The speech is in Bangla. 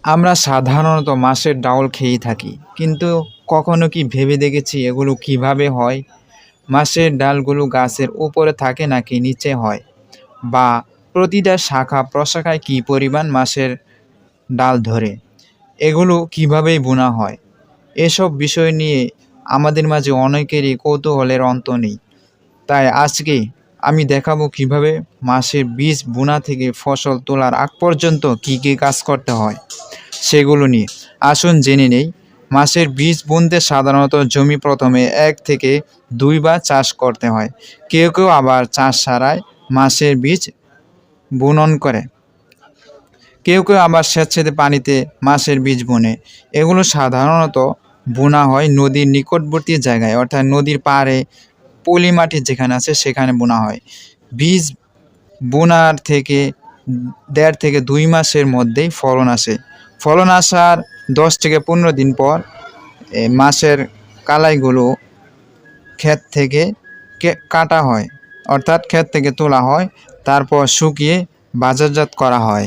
আমরা সাধারণত মাছের ডাউল খেয়েই থাকি, কিন্তু কখনো কি ভেবে দেখেছি এগুলো কিভাবে হয়? মাছের ডালগুলো গাছের উপরে থাকে নাকি নিচে হয়? বা প্রতিটা শাখা প্রশাখায় কী পরিমাণ মাছের ডাল ধরে? এগুলো কিভাবে বোনা হয়? এসব বিষয় নিয়ে আমাদের মাঝে অনেকেরই কৌতূহলের অন্ত নেই। তাই আজকে আমি দেখাবো কিভাবে মাছের বীজ বোনা থেকে ফসল তোলার আগ পর্যন্ত কী কী কাজ করতে হয় সেগুলো নিয়ে। আসুন জেনে নেই। মাছের বীজ বুনতে সাধারণত জমি প্রথমে 1 থেকে 2 বার চাষ করতে হয়। কেউ কেউ আবার চাষ ছাড়াই মাছের বীজ বুনন করে। কেউ কেউ আবার স্বেচ্ছাতে পানিতে মাছের বীজ বুনে। এগুলো সাধারণত বোনা হয় নদীর নিকটবর্তী জায়গায়, অর্থাৎ নদীর পাড়ে পলি মাটি যেখানে আছে সেখানে বোনা হয়। বীজ বোনার থেকে 1.5 থেকে 2 মাসের মধ্যেই ফলন আসে। ফলন আসার 10 থেকে 15 দিন পর মাছের কালাইগুলো ক্ষেত থেকে কাটা হয়, অর্থাৎ ক্ষেত থেকে তোলা হয়, তারপর শুকিয়ে বাজারজাত করা হয়।